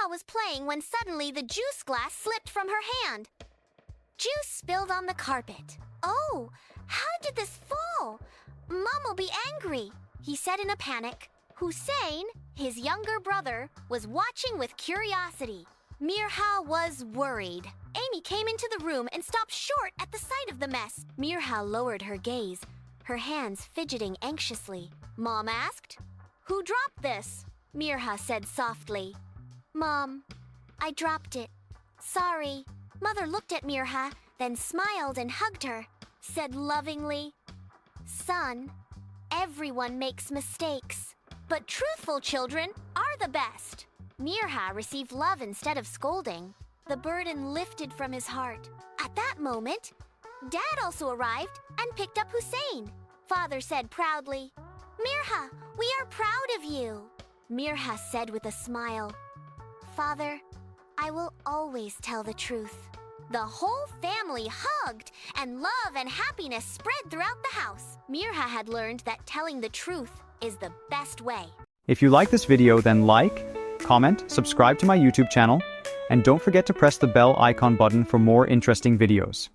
Mirha was playing when suddenly the juice glass slipped from her hand. Juice spilled on the carpet. "Oh, how did this fall? Mom will be angry," he said in a panic. Hussein, his younger brother, was watching with curiosity. Mirha was worried. Amy came into the room and stopped short at the sight of the mess. Mirha lowered her gaze, her hands fidgeting anxiously. Mom asked, "Who dropped this?" Mirha said softly. "Mom, I dropped it. Sorry." Mother looked at Mirha, then smiled and hugged her, said lovingly, "Son, everyone makes mistakes, but truthful children are the best." Mirha received love instead of scolding. The burden lifted from his heart. At that moment, Dad also arrived and picked up Hussein. Father said proudly, "Mirha, we are proud of you." Mirha said with a smile, "Father, I will always tell the truth." The whole family hugged, and love and happiness spread throughout the house. Mirha had learned that telling the truth is the best way. If you like this video, then like, comment, subscribe to my YouTube channel, and don't forget to press the bell icon button for more interesting videos.